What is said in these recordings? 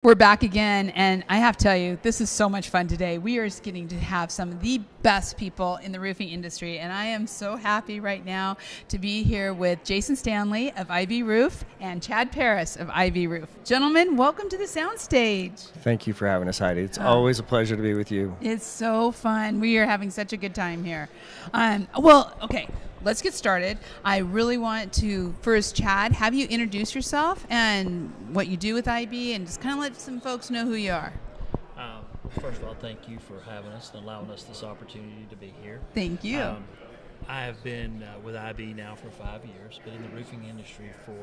We're back again, and I have to tell you, this is so much fun today. We are just getting to have some of the best people in the roofing industry, and I am so happy right now to be here with Jason Stanley of IB Roof and Chad Paris of IB Roof. Gentlemen, welcome to the soundstage. Thank you for having us, Heidi. It's always a pleasure to be with you. It's so fun. We are having such a good time here. Okay. Let's get started. I really want to first, Chad, have you introduce yourself and what you do with IB and just kind of let some folks know who you are. First of all, thank you for having us and allowing us this opportunity to be here. Thank you. I have been with IB now for 5 years, been in the roofing industry for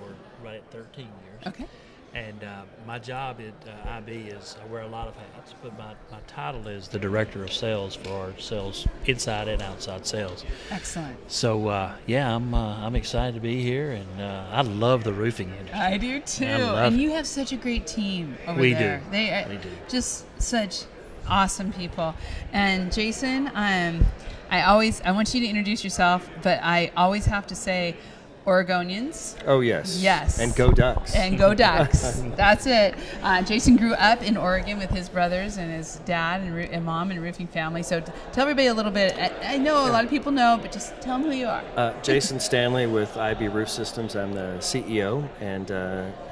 right at 13 years. Okay. And my job at IB is I wear a lot of hats, but my title is the Director of Sales for our sales, inside and outside sales. Excellent. So, I'm excited to be here, and I love the roofing industry. I do too. And you have such a great team over there. We do. Just such awesome people. And Jason, I want you to introduce yourself, but I always have to say, Oregonians. Oh, yes. Yes. And go Ducks. And go Ducks. That's it. Jason grew up in Oregon with his brothers and his dad and mom and roofing family. So tell everybody a little bit. I know a lot of people know, but just tell them who you are. Jason Stanley with IB Roof Systems. I'm the CEO and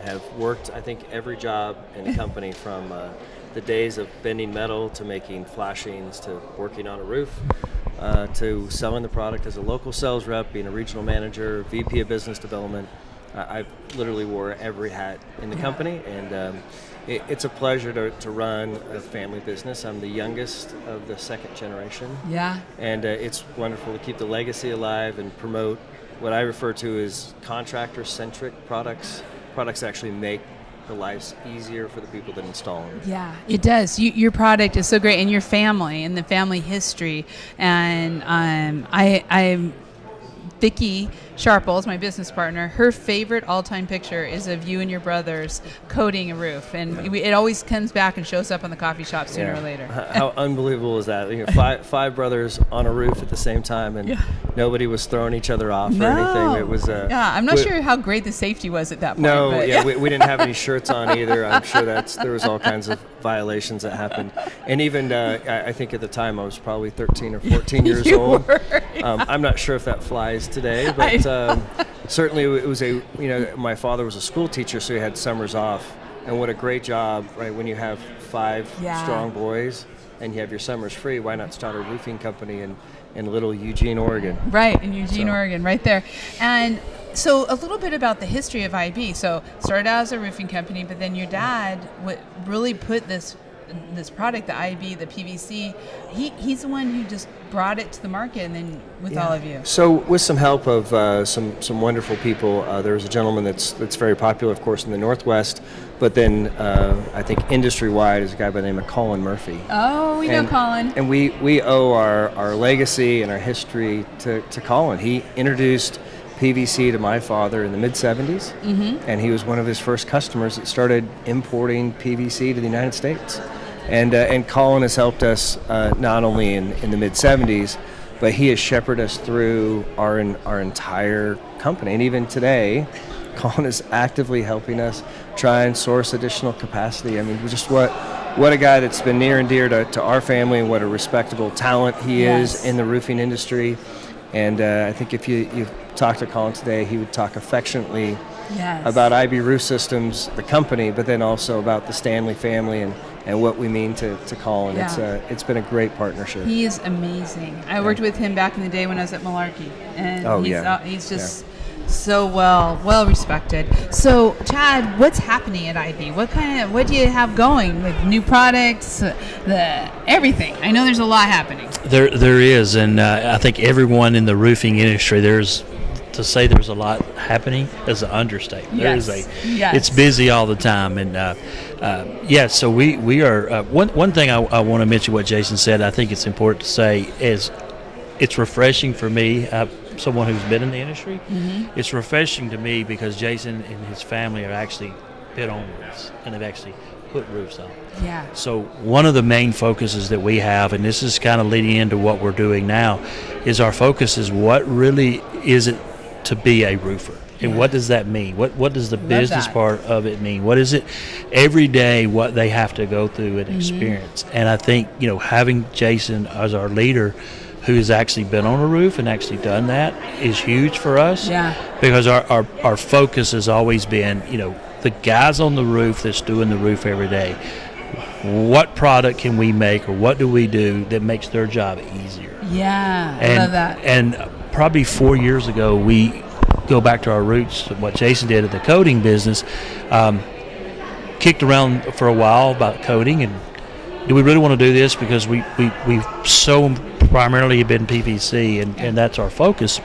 have worked, I think, every job in the company from the days of bending metal to making flashings to working on a roof. To selling the product as a local sales rep, being a regional manager, VP of business development. I literally wore every hat in the company, and it's a pleasure to run a family business. I'm the youngest of the second generation. Yeah. And it's wonderful to keep the legacy alive and promote what I refer to as contractor-centric products that actually make the lives easier for the people that install them. Yeah, it does. Your product is so great, and your family and the family history. And I'm Vicki Sharples, my business partner. Her favorite all-time picture is of you and your brothers coating a roof, and it always comes back and shows up on the coffee shop sooner or later. How unbelievable is that? You know, five brothers on a roof at the same time, and nobody was throwing each other off or anything. It was I'm not sure how great the safety was at that point. No, but we didn't have any shirts on either. I'm sure there was all kinds of violations that happened, and even I think at the time I was probably 13 or 14 years old. I'm not sure if that flies today, but certainly it was my father was a school teacher, so he had summers off, and what a great job, right? When you have five strong boys and you have your summers free, why not start a roofing company in little Eugene, Oregon? Right, in Eugene, Oregon, right there. And so a little bit about the history of IB. So started out as a roofing company, but then your dad really put this product, the IB, the PVC, he's the one who just brought it to the market, and then with all of you. So with some help of some wonderful people, there's a gentleman that's very popular, of course, in the Northwest, but then I think industry-wide is a guy by the name of Colin Murphy. Oh, we know Colin. And we owe our legacy and our history to Colin. He introduced PVC to my father in the mid-'70s, and he was one of his first customers that started importing PVC to the United States. And Colin has helped us not only in the mid-'70s, but he has shepherded us through our entire company. And even today, Colin is actively helping us try and source additional capacity. I mean, just what a guy that's been near and dear to our family, and what a respectable talent he is in the roofing industry. And I think if you talk to Colin today, he would talk affectionately about IB Roof Systems, the company, but then also about the Stanley family and what we mean to Colin. It's been a great partnership. He is amazing. I worked with him back in the day when I was at Malarkey, and he's just so well respected. So Chad, what's happening at IB? What do you have going with new products, everything? I know there's a lot happening. There is, and I think everyone in the roofing industry, to say there's a lot happening is an understatement. It's busy all the time, and so we are. One thing I want to mention what Jason said. I think it's important to say is it's refreshing for me. Someone who's been in the industry, it's refreshing to me because Jason and his family have actually been on roofs, and they've actually put roofs on. Yeah. So one of the main focuses that we have, and this is kind of leading into what we're doing now, is our focus is what really is it to be a roofer. And what does that mean? What does the business part of it mean? What is it every day, what they have to go through and experience? And I think, having Jason as our leader, who has actually been on a roof and actually done that, is huge for us. Yeah. Because our focus has always been, the guys on the roof that's doing the roof every day, what product can we make or what do we do that makes their job easier? Yeah, I love that. And probably 4 years ago, we go back to our roots, what Jason did in the coating business, kicked around for a while about coating and do we really want to do this because we've so primarily been PVC and that's our focus.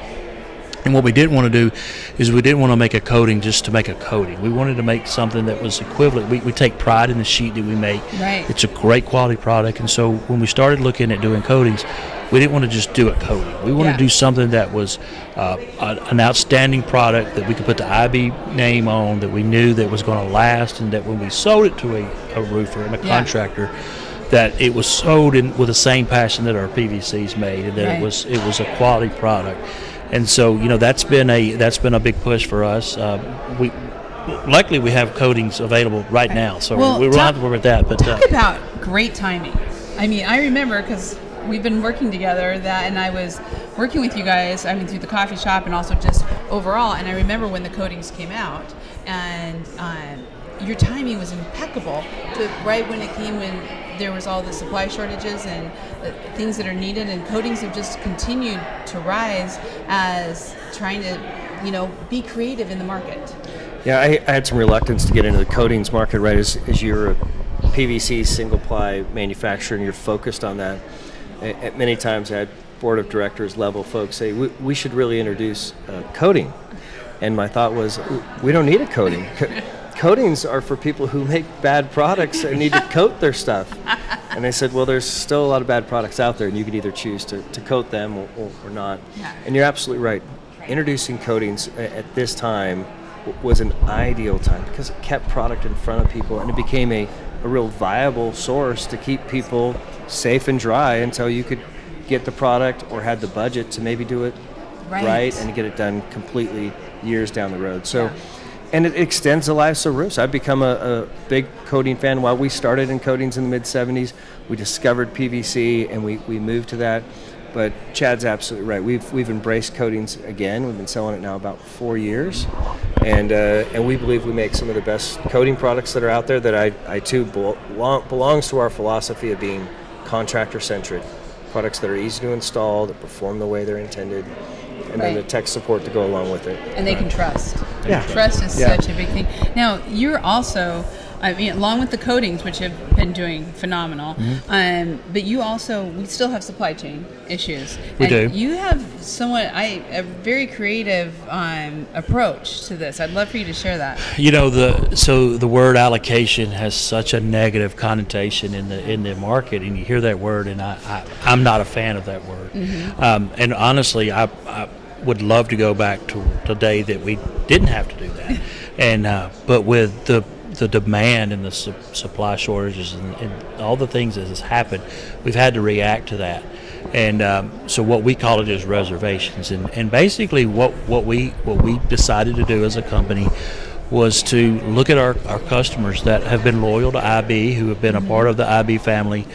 And what we didn't want to do is we didn't want to make a coating just to make a coating. We wanted to make something that was equivalent. We take pride in the sheet that we make. Right. It's a great quality product. And so when we started looking at doing coatings, we didn't want to just do a coating. We wanted to do something that was an outstanding product that we could put the IB name on, that we knew that was going to last, and that when we sold it to a roofer and a contractor, that it was sold with the same passion that our PVC's made, and that it was a quality product. And so, that's been a big push for us. Luckily we have coatings available right now, so we don't have to worry about that. But talk about great timing. I mean, I remember because we've been working together and I was working with you guys. I mean, through the coffee shop and also just overall. And I remember when the coatings came out, and your timing was impeccable. Right when it came, when there was all the supply shortages and things that are needed, and coatings have just continued to rise as trying to, be creative in the market. Yeah, I had some reluctance to get into the coatings market, right, as you're a PVC single-ply manufacturer and you're focused on that. Many times I had board of directors level folks say, we should really introduce coating. And my thought was, we don't need a coating. Coatings are for people who make bad products and need to coat their stuff. And they said, well, there's still a lot of bad products out there, and you could either choose to coat them or not. Yeah. And you're absolutely right. Introducing coatings at this time was an ideal time because it kept product in front of people, and it became a real viable source to keep people safe and dry until you could get the product or had the budget to maybe do it right and get it done completely years down the road. So. Yeah. And it extends the lives of roofs. I've become a big coating fan. While we started in coatings in the mid-'70s, we discovered PVC and we moved to that. But Chad's absolutely right. We've embraced coatings again. We've been selling it now about 4 years. And we believe we make some of the best coating products that are out there that I too belongs to our philosophy of being contractor-centric. Products that are easy to install, that perform the way they're intended, and then the tech support to go along with it. And they can trust. Yeah. Trust is such a big thing. Now, you're also, along with the coatings, which have been doing phenomenal, but we still have supply chain issues. We do. You have a very creative approach to this. I'd love for you to share that. The word allocation has such a negative connotation in the market, and you hear that word, and I'm not a fan of that word. And honestly, I would love to go back to the day that we didn't have to do that. And but with the demand and the supply shortages and all the things that has happened, we've had to react to that. And so what we call it is reservations. And basically what we decided to do as a company was to look at our customers that have been loyal to IB, who have been a part of the IB family,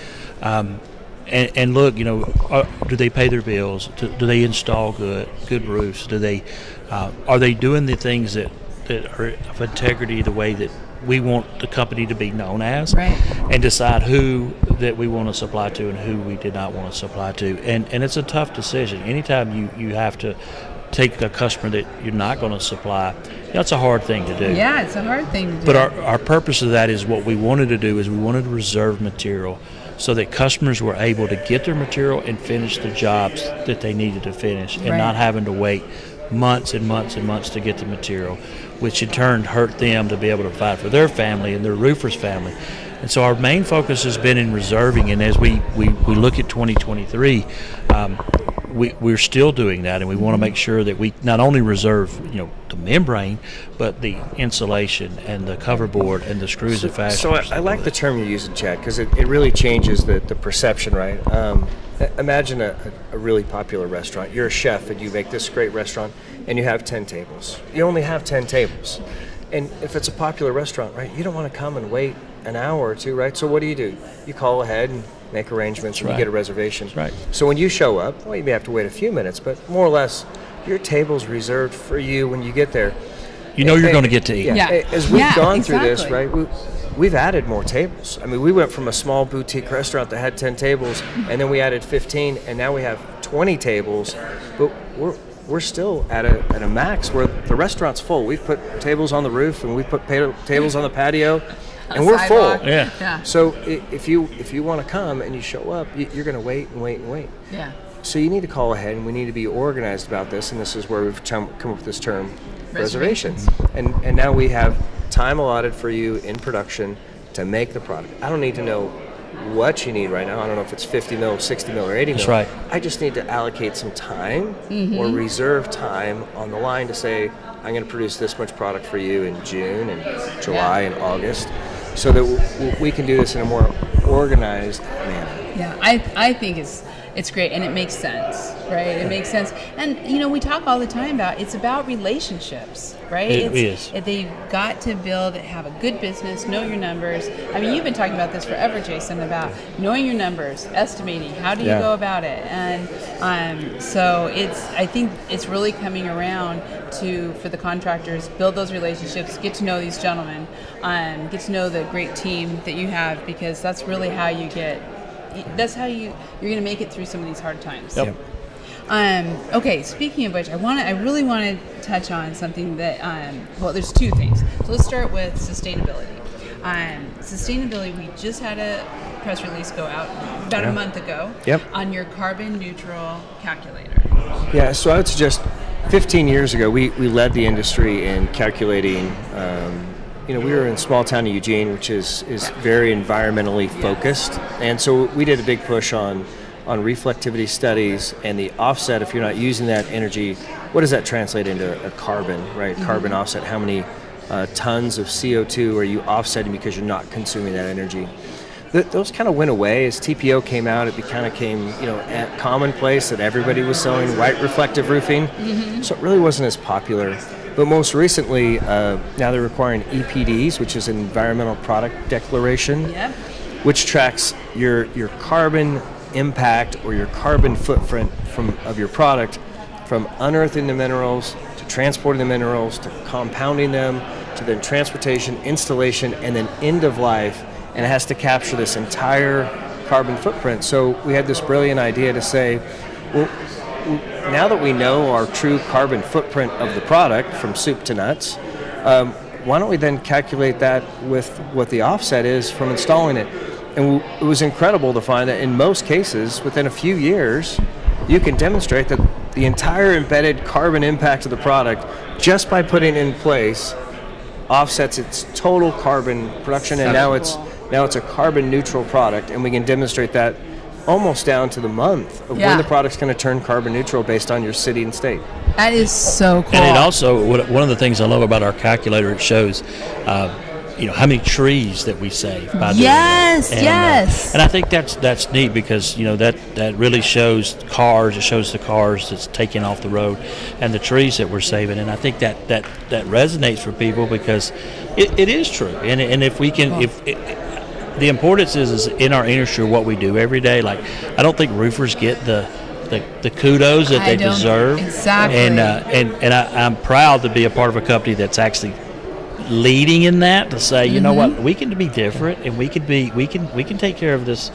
and look, do they pay their bills? Do they install good roofs? Do they are they doing the things that are of integrity, the way that we want the company to be known as, and decide who that we want to supply to and who we did not want to supply to. And it's a tough decision. Anytime you have to take a customer that you're not going to supply, that's a hard thing to do. Yeah, it's a hard thing to do. But our purpose of that is what we wanted to do is we wanted to reserve material so that customers were able to get their material and finish the jobs that they needed to finish, and not having to wait months and months and months to get the material, which in turn hurt them to be able to provide for their family and their roofers' family. And so our main focus has been in reserving, and as we look at 2023, we're still doing that, and we want to make sure that we not only reserve the membrane, but the insulation and the cover board and the screws and fasteners. So I like the term you're using, Chad, because it really changes the perception, right? Imagine a really popular restaurant. You're a chef and you make this great restaurant and you have 10 tables. You only have 10 tables. And if it's a popular restaurant, right, you don't want to come and wait an hour or two, right? So what do? You call ahead and make arrangements and you get a reservation. That's right. So when you show up, well, you may have to wait a few minutes, but more or less, your table's reserved for you when you get there. You know you're going to get to eat. Yeah. As we've gone through this, right, we've added more tables. I mean, we went from a small boutique restaurant that had 10 tables, and then we added 15, and now we have 20 tables. But we're still at a max where the restaurant's full. We've put tables on the roof, and we've put tables on the patio, and we're full. Yeah. So if you want to come and you show up, you're going to wait and wait and wait. Yeah. So you need to call ahead, and we need to be organized about this, and this is where we've come up with this term, reservations. And now we have time allotted for you in production to make the product. I don't need to know what you need right now. I don't know if it's 50 mil, 60 mil, or 80 mil. That's right. I just need to allocate some time or reserve time on the line to say, I'm going to produce this much product for you in June and July and August, so that we can do this in a more organized manner. Yeah, I think it's great, and it makes sense, right? It makes sense. And, we talk all the time about it's about relationships, right? It is. They've got to have a good business, know your numbers. I mean, you've been talking about this forever, Jason, about knowing your numbers, estimating. How do you go about it? And so I think it's really coming around for the contractors, build those relationships, get to know these gentlemen, get to know the great team that you have, because that's really how you're going to make it through some of these hard times. Yep. Okay, speaking of which, I really want to touch on something that, there's two things. So let's start with sustainability. Sustainability, we just had a press release go out about a month ago on your carbon neutral calculator. Yeah, so I would suggest 15 years ago, we led the industry in calculating. We were in small town of Eugene, which is very environmentally focused, and so we did a big push on reflectivity studies and the offset. If you're not using that energy, what does that translate into a carbon, right? Carbon offset. How many tons of CO2 are you offsetting because you're not consuming that energy? Those kind of went away as TPO came out. It kind of came, commonplace that everybody was selling white reflective roofing, so it really wasn't as popular. But most recently, now they're requiring EPDs, which is an Environmental Product Declaration, which tracks your carbon impact or your carbon footprint of your product, from unearthing the minerals to transporting the minerals to compounding them to then transportation, installation, and then end of life. And it has to capture this entire carbon footprint. So we had this brilliant idea to say, well, now that we know our true carbon footprint of the product from soup to nuts, why don't we then calculate that with what the offset is from installing it? And it was incredible to find that in most cases, within a few years, you can demonstrate that the entire embedded carbon impact of the product, just by putting it in place, offsets its total carbon production, and now it's a carbon neutral product, and we can demonstrate that almost down to the month of when the product's going to turn carbon neutral based on your city and state. That is so cool. And it also, one of the things I love about our calculator, it shows how many trees that we save by doing that. Yes. And I think that's neat, because that really shows cars. It shows the cars that's taken off the road and the trees that we're saving. And I think that resonates for people, because it is true. And if we can, the importance is in our industry what we do every day. Like, I don't think roofers get the kudos that they deserve. Exactly. And I'm proud to be a part of a company that's actually leading in that, to say, you know what, we can be different, and we can take care of this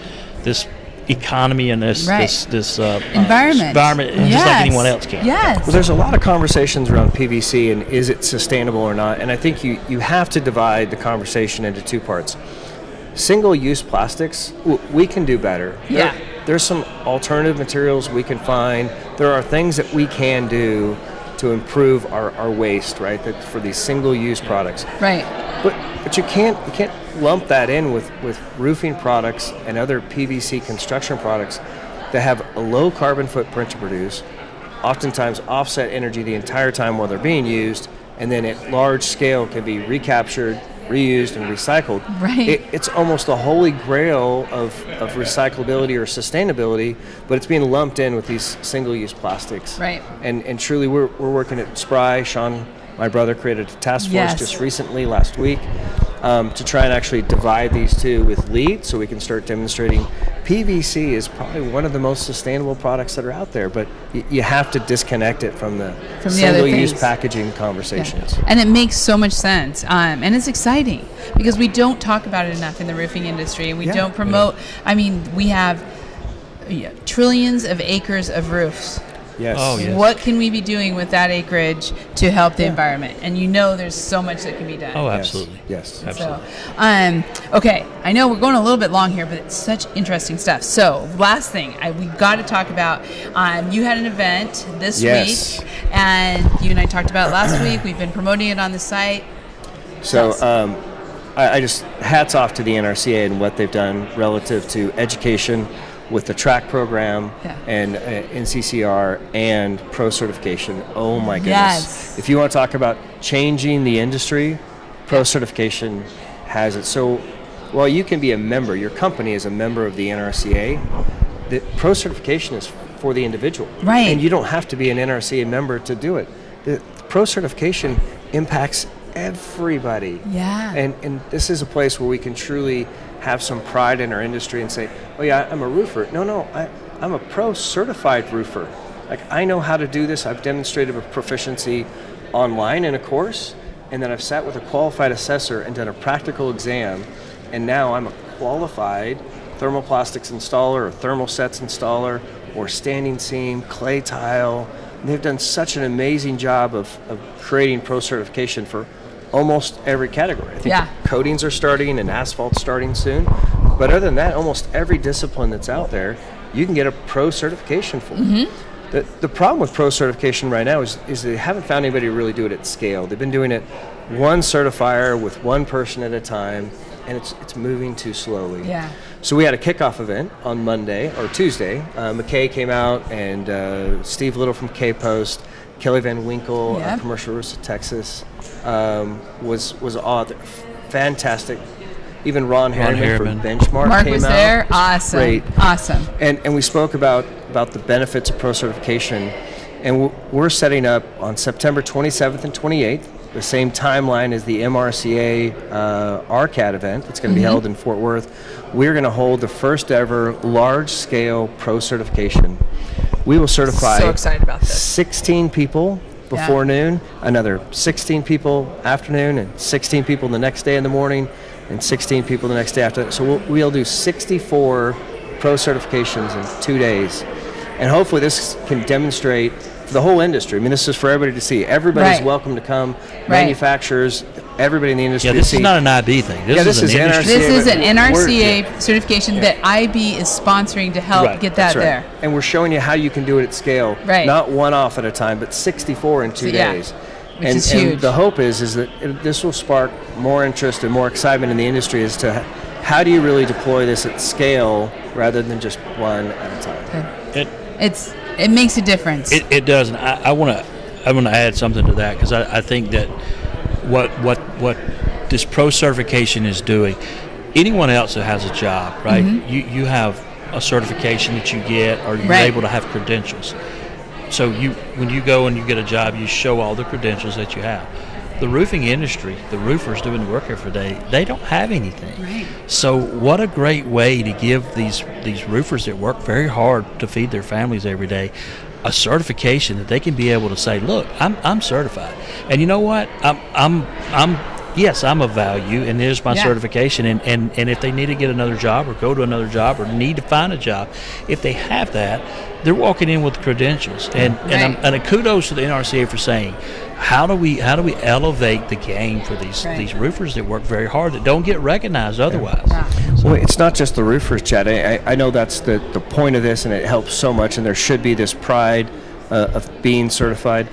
economy and this environment just like anyone else can. Yes. Well, there's a lot of conversations around PVC and is it sustainable or not, and I think you have to divide the conversation into two parts. Single-use plastics, we can do better. There's some alternative materials we can find. There are things that we can do to improve our waste, right? That for these single-use products. Right. But you can't lump that in with roofing products and other PVC construction products that have a low carbon footprint to produce, oftentimes offset energy the entire time while they're being used, and then at large scale can be recaptured reused, and recycled. Right. It's almost a holy grail of recyclability or sustainability, but it's being lumped in with these single-use plastics. Right. And truly, we're working at Spry. Sean, my brother, created a task force just recently, last week, to try and actually divide these two with LEED so we can start demonstrating PVC is probably one of the most sustainable products that are out there, but you have to disconnect it from the single-use packaging conversations. Yeah. And it makes so much sense, and it's exciting because we don't talk about it enough in the roofing industry, and we don't promote. I mean, we have trillions of acres of roofs. Yes. Oh, yes. What can we be doing with that acreage to help the environment? And there's so much that can be done. Oh, absolutely. Yes. Absolutely. So, okay, I know we're going a little bit long here, but it's such interesting stuff. So, last thing, we've got to talk about, you had an event this week, and you and I talked about it last week. We've been promoting it on the site. So, I just, hats off to the NRCA and what they've done relative to education with the TRACK program and NCCR and Pro certification. Oh my goodness. Yes. If you want to talk about changing the industry, Pro certification has it. So while you can be a member, your company is a member of the NRCA, the Pro certification is for the individual. Right. And you don't have to be an NRCA member to do it. The Pro certification impacts everybody. Yeah. And this is a place where we can truly have some pride in our industry and say, oh yeah, I'm a roofer. No, I'm a Pro certified roofer. Like, I know how to do this. I've demonstrated a proficiency online in a course, and then I've sat with a qualified assessor and done a practical exam, and now I'm a qualified thermoplastics installer or thermal sets installer or standing seam, clay tile. And they've done such an amazing job of creating Pro certification for almost every category. I think the coatings are starting and asphalt's starting soon. But other than that, almost every discipline that's out there, you can get a Pro certification for. The problem with Pro certification right now is they haven't found anybody to really do it at scale. They've been doing it one certifier with one person at a time, and it's moving too slowly. Yeah. So we had a kickoff event on Monday or Tuesday. McKay came out, and Steve Little from K-Post, Kelly Van Winkle, Commercial Roofs of Texas, was all fantastic. Even Ron Harriman from Benchmark Mark came was out. there. Awesome. Great. Awesome. And we spoke about the benefits of Pro certification. And we're setting up on September 27th and 28th, the same timeline as the MRCA RCAT event. It's going to be held in Fort Worth. We're going to hold the first ever large-scale Pro certification. We will certify so excited about this. 16 people before noon, another 16 people afternoon, and 16 people the next day in the morning, and 16 people the next day after. So we'll do 64 Pro certifications in 2 days. And hopefully this can demonstrate for the whole industry. I mean, this is for everybody to see. Everybody's welcome to come. Manufacturers, everybody in the industry. Yeah, this is not an IB thing. This is an NRCA. This is an NRCA certification that IB is sponsoring to help get that there. And we're showing you how you can do it at scale. Not one off at a time, but 64 in 2 days. Which is huge. And the hope is that this will spark more interest and more excitement in the industry as to how do you really deploy this at scale rather than just one at a time. It makes a difference. It does. And I want to add something to that, because I think that what this Pro certification is doing, anyone else that has a job, right? You have a certification that you get, or you're able to have credentials. So when you go and you get a job, you show all the credentials that you have. The roofing industry, the roofers doing the work every day, they don't have anything. Right. So what a great way to give these roofers that work very hard to feed their families every day a certification that they can be able to say, look, I'm certified. And you know what? Yes, I'm of value, and there's my certification. And if they need to get another job or go to another job or need to find a job, if they have that, they're walking in with credentials. And a kudos to the NRCA for saying, how do we elevate the game for these roofers that work very hard that don't get recognized otherwise? Well, it's not just the roofers, Chad. I know that's the point of this, and it helps so much, and there should be this pride of being certified.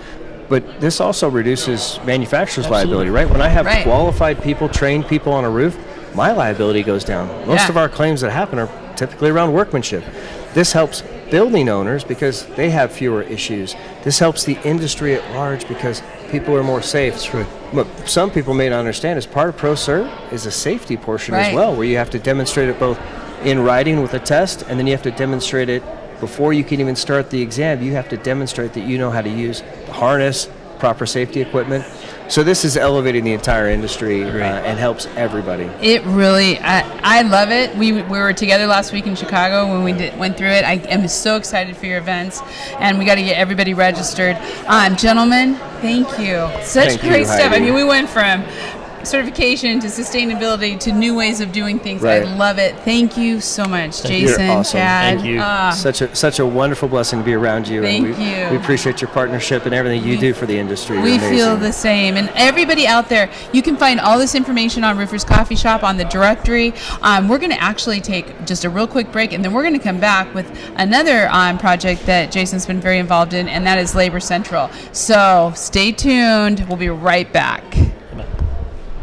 But this also reduces manufacturers' liability, right? When I have qualified people, trained people on a roof, my liability goes down. Most of our claims that happen are typically around workmanship. This helps building owners because they have fewer issues. This helps the industry at large because people are more safe. That's true. What some people may not understand is part of ProCert is a safety portion as well, where you have to demonstrate it both in writing with a test, and then you have to demonstrate it before you can even start the exam. You have to demonstrate that you know how to use the harness, proper safety equipment. So this is elevating the entire industry and helps everybody. It really, I love it. We were together last week in Chicago when we went through it. I am so excited for your events, and we got to get everybody registered. Gentlemen, thank you. Thank great you, stuff. Heidi. I mean, we went from certification to sustainability to new ways of doing things. I love it. Thank you so much, Jason. You're awesome. Chad. Thank you. Such a wonderful blessing to be around you. Thank you. We appreciate your partnership and everything you do for the industry. We feel the same. And everybody out there, you can find all this information on Roofers Coffee Shop on the directory. We're going to actually take just a real quick break, and then we're going to come back with another project that Jason's been very involved in, and that is Labor Central. So stay tuned. We'll be right back.